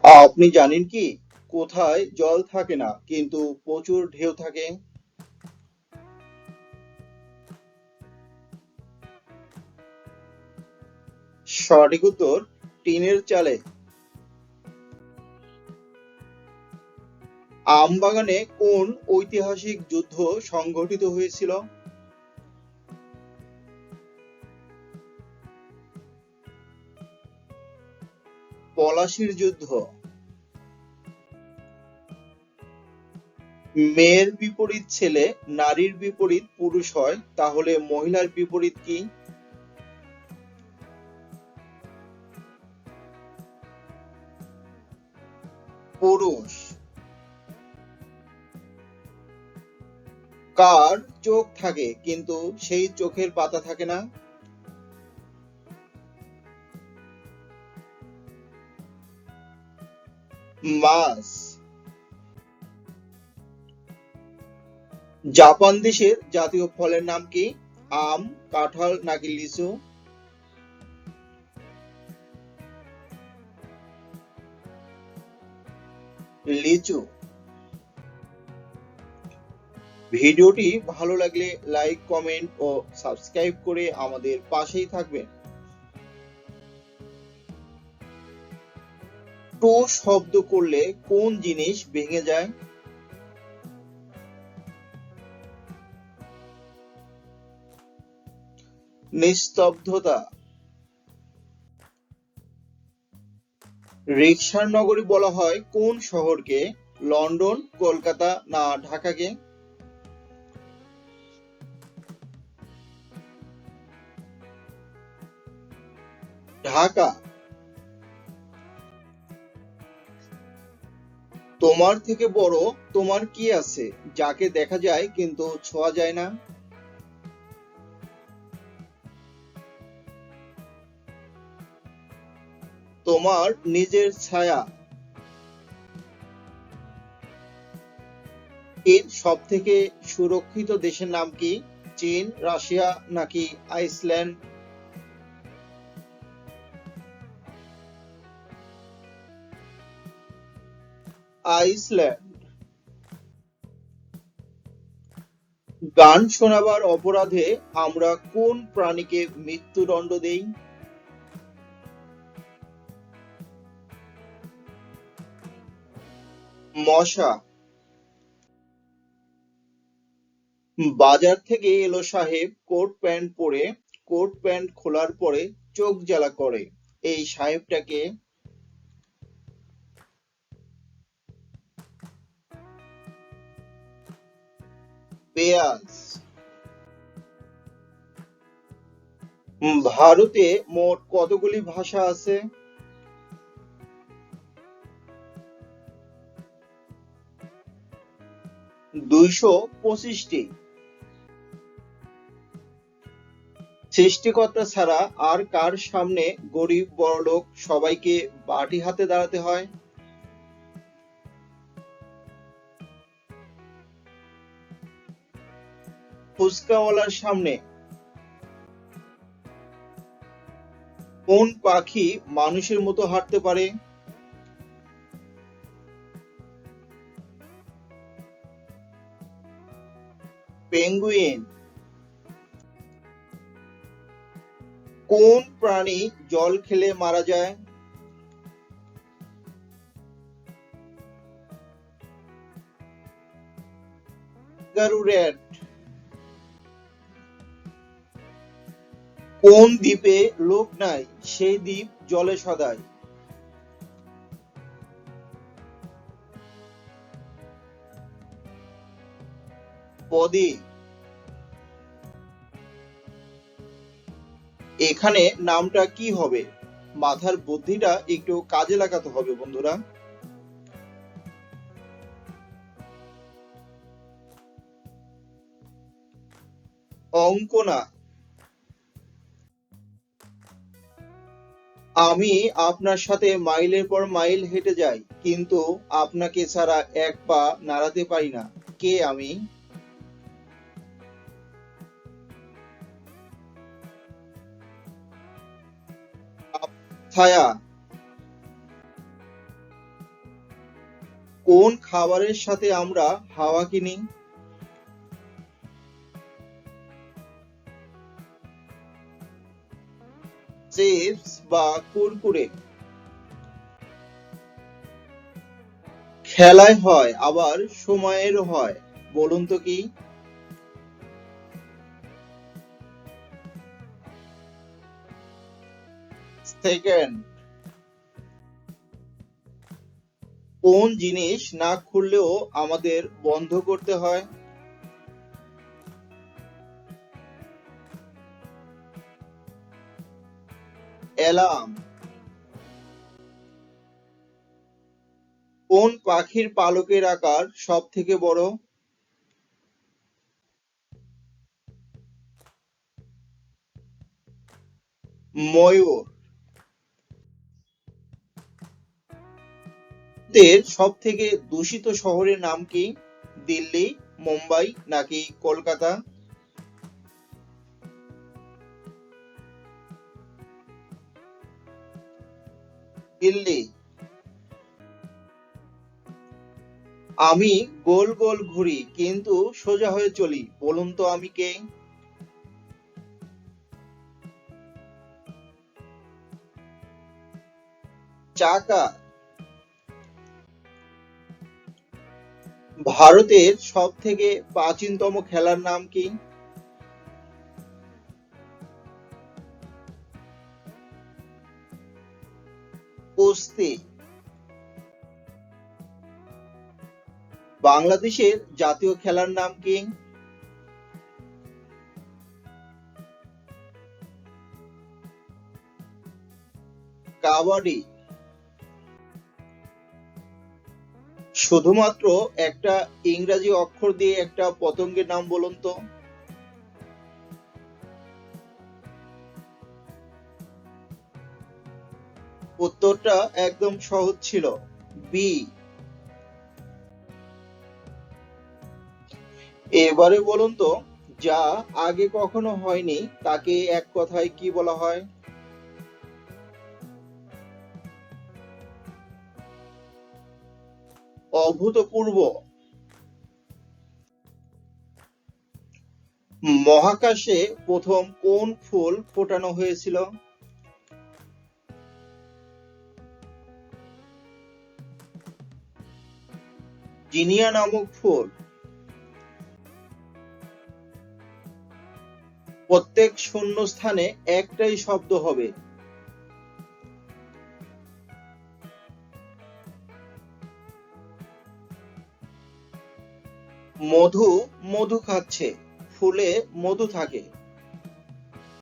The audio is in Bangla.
আপনি জানেন কি কোথায় জল থাকে না কিন্তু প্রচুর ঢেউ থাকে? সঠিক উত্তর টিনের চালে। আমবাগানে কোন ঐতিহাসিক যুদ্ধ সংঘটিত হয়েছিল? পলাশির যুদ্ধ। মেয়ের বিপরীত ছেলে, নারীর বিপরীত পুরুষ হয়, তাহলে মহিলার বিপরীত কি? পুরুষ। কার চোখ থাকে কিন্তু সেই চোখের পাতা থাকে না? মাছ। জাপান দেশের জাতীয় ফলের নাম কি? আম, কাঁঠাল নাকি লিচু? লিচু। ভিডিওটি ভালো লাগলে লাইক, কমেন্ট ও সাবস্ক্রাইব করে আমাদের পাশেই থাকবেন। টো শব্দ করলে কোন জিনিস ভেঙে যায়? নিস্তব্ধতা। রিকশার নগরী বলা হয় কোন শহরকে? লন্ডন, কলকাতা না ঢাকাকে? ঢাকা। তোমার থেকে বড় তোমার কি আছে যাকে দেখা যায় কিন্তু ছোঁয়া যায় না? তোমার নিজের ছায়া। এর সব থেকে সুরক্ষিত দেশের নাম কি? চীন, রাশিয়া নাকি আইসল্যান্ড? আইসল্যান্ড। গান শোনাবার অপরাধে আমরা কোন প্রাণীকে মৃত্যুদণ্ড দেই? মশা। বাজার থেকে এলো সাহেব কোট প্যান্ট পরে, কোট প্যান্ট খোলার পরে চোখ জ্বালা করে, এই সাহেবটাকে? পেঁয়াজ। ভারতে মোট কতগুলি ভাষা আছে? 225টি। সৃষ্টিকর্তা ছাড়া আর কার সামনে গরিব বড়লোক সবাইকে বাটি হাতে দাঁড়াতে হয়? ফুচকাওয়ালার সামনে। কোন পাখি মানুষের মতো হাঁটতে পারে? পেঙ্গুইন। কোন প্রাণী জল খেলে মারা যায়? Kangaroo rat. কোন দ্বীপে লোক নাই সেই দ্বীপ জলে সদায়? বদ্বীপ। এখানে নামটা কি হবে? মাথার বুদ্ধিটা একটু কাজে লাগাতে হবে বন্ধুরা। অঙ্ক না। আমি আপনার সাথে মাইলের পর মাইল হেঁটে যাই কিন্তু আপনাকে ছাড়া এক পা নাড়াতে পারি না, কে আমি? ছায়া। কোন খাবারের সাথে আমরা হাওয়া কিনি? চিপস বা কুরকুরে? খেলায় হয় আবার সময়েরও হয়, বলুন তো কি? সেকেন্ড। কোন জিনিস না খুললেও আমাদের বন্ধ করতে হয়? অ্যালার্ম। কোন পাখির পালকের আকার সব থেকে বড়? ময়ূর। ভারতের সব থেকে দূষিত শহরের নাম কি? দিল্লি, মুম্বাই নাকি কলকাতা? দিল্লি। আমি গোল গোল ঘুরি কিন্তু সোজা হয়ে চলি, বলুন তো আমি কে? চাকা। ভারতের সব থেকে প্রাচীনতম খেলার নাম কি? কুস্তি। বাংলাদেশের জাতীয় খেলার নাম কি? কাবাডি। শুধুমাত্র একটা ইংরাজি অক্ষর দিয়ে একটা পতঙ্গের নাম বলুন তো। উত্তরটা একদম সহজ ছিল, বি। এবারে বলুন তো, যা আগে কখনো হয়নি তাকে এক কথায় কি বলা হয়? অভূতপূর্ব। মহাকাশে প্রথম কোন ফুল ফোটানো হয়েছিল? জিনিয়া নামক ফুল। প্রত্যেক শূন্য স্থানে একটাই শব্দ হবে। মধু। মধু খাচ্ছে, ফুলে মধু থাকে,